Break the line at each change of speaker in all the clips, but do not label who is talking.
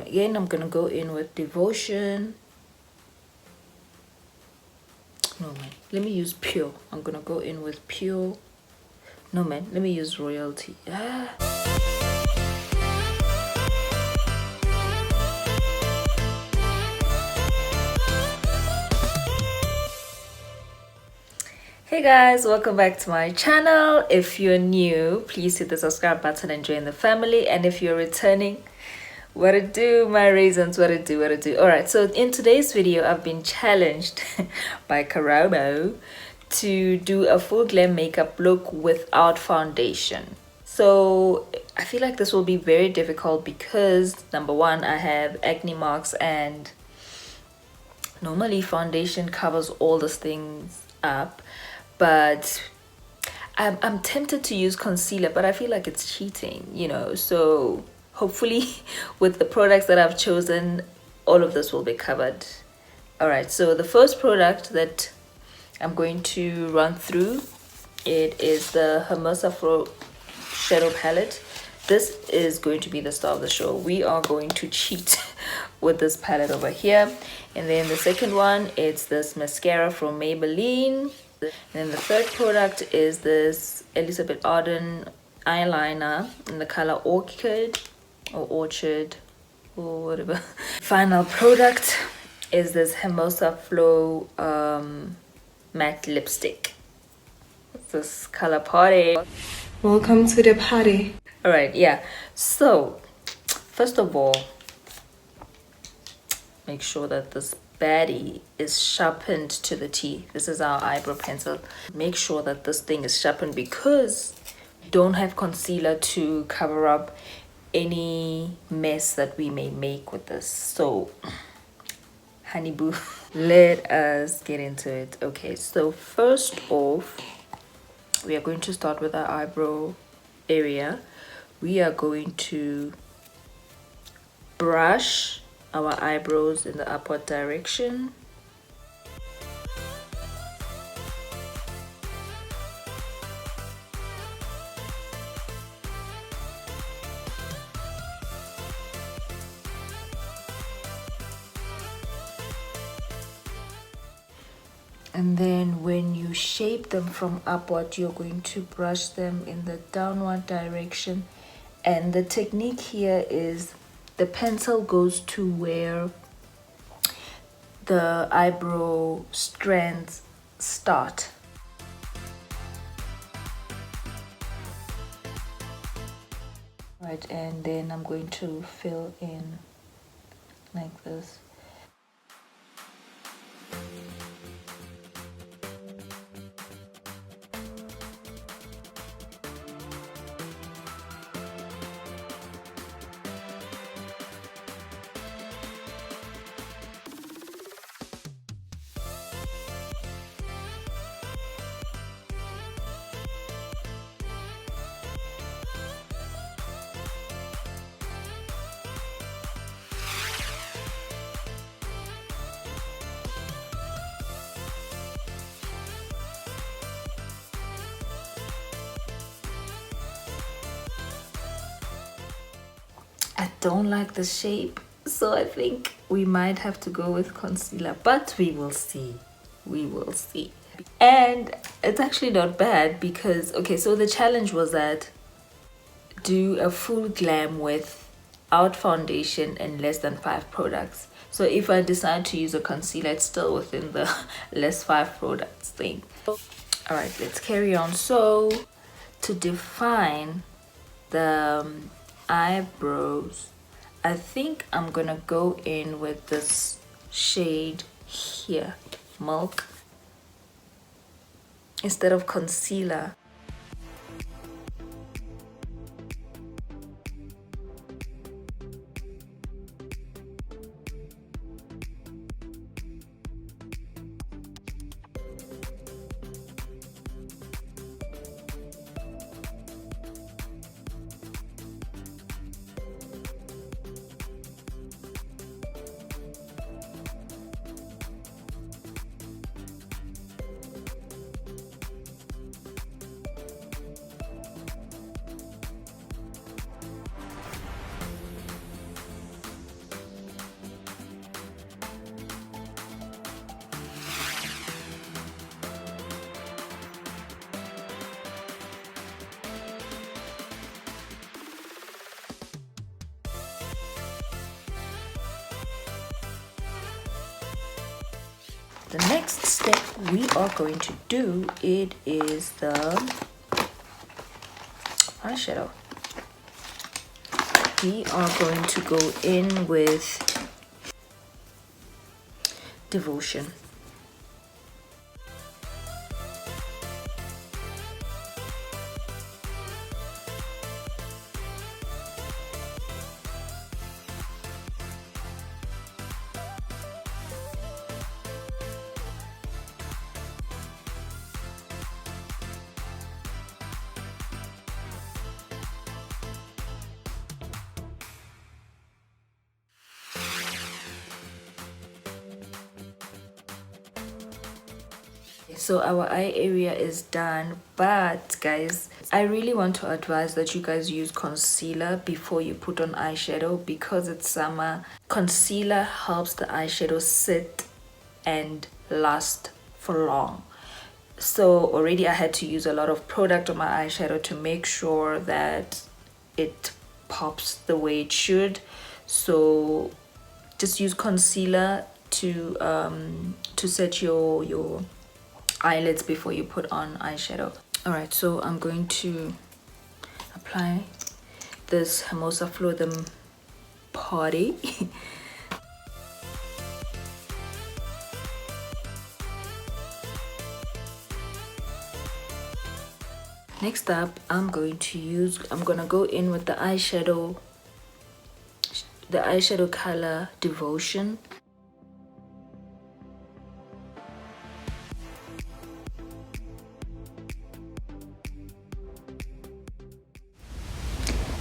Again, I'm gonna go in with Devotion. No man, let me use Pure. I'm gonna go in with Pure. No man, let me use Royalty. Hey guys, welcome back to my channel. If you're new, please hit the subscribe button and join the family. And if you're returning, what it do, my raisins, what it do. All right, so in today's video, I've been challenged by Karabo to do a full glam makeup look without foundation. So I feel like this will be very difficult because number one, I have acne marks, and normally foundation covers all these things up, but I'm tempted to use concealer, but I feel like it's cheating, you know. So hopefully with the products that I've chosen, all of this will be covered. All right, so the first product that I'm going to run through, it is the Hermosa Flow Shadow Palette. This is going to be the star of the show. We are going to cheat with this palette over here. And then the second one, it's this mascara from Maybelline. And then the third product is this Elizabeth Arden eyeliner in the color Orchid or Orchard or whatever. Final product is this Hermosa Flow matte lipstick. What's this color? Party.
Welcome to the party.
All right, yeah. So first of all, make sure that this baddie is sharpened to the T. This is our eyebrow pencil. Make sure that this thing is sharpened because we don't have concealer to cover up any mess that we may make with this. So honey boo, let us get into it. Okay, so first off, we are going to start with our eyebrow area. We are going to brush our eyebrows in the upward direction. And then when you shape them from upward, you're going to brush them in the downward direction. And the technique here is the pencil goes to where the eyebrow strands start. Right, and then I'm going to fill in like this. I don't like the shape, so I think we might have to go with concealer, but we will see. We will see. And it's actually not bad because, okay, so the challenge was that do a full glam without foundation and less than 5 products. So if I decide to use a concealer, it's still within the less 5 products thing. All right, let's carry on. So to define the eyebrows, I think I'm gonna go in with this shade here, Milk, instead of concealer. The next step we are going to do, it is the eyeshadow. We are going to go in with Devotion. So our eye area is done, but guys, I really want to advise that you guys use concealer before you put on eyeshadow, because it's summer. Concealer helps the eyeshadow sit and last for long. So already I had to use a lot of product on my eyeshadow to make sure that it pops the way it should. So just use concealer to set your eyelids before you put on eyeshadow. All right, so I'm going to apply this Hermosa Floatham Party. Next up, I'm gonna go in with the eyeshadow color Devotion.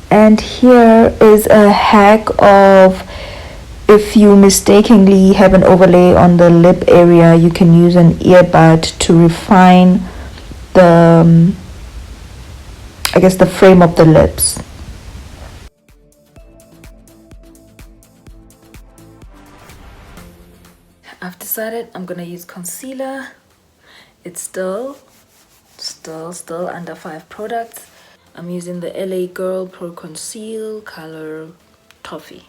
And here is a hack of, if you mistakenly have an overlay on the lip area, you can use an earbud to refine the I guess the frame of the lips. I've decided I'm gonna use concealer. It's still under 5 products. I'm using the LA Girl Pro Conceal color Toffee.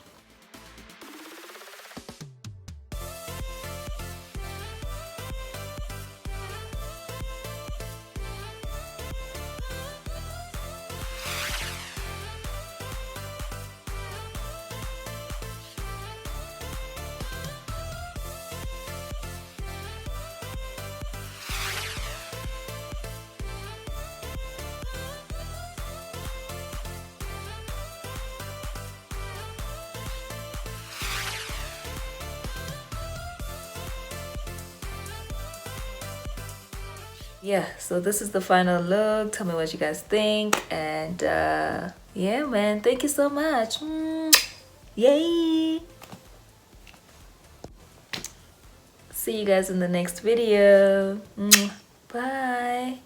Yeah, so this is the final look. Tell me what you guys think. And yeah, man, thank you so much. Yay! See you guys in the next video. Bye.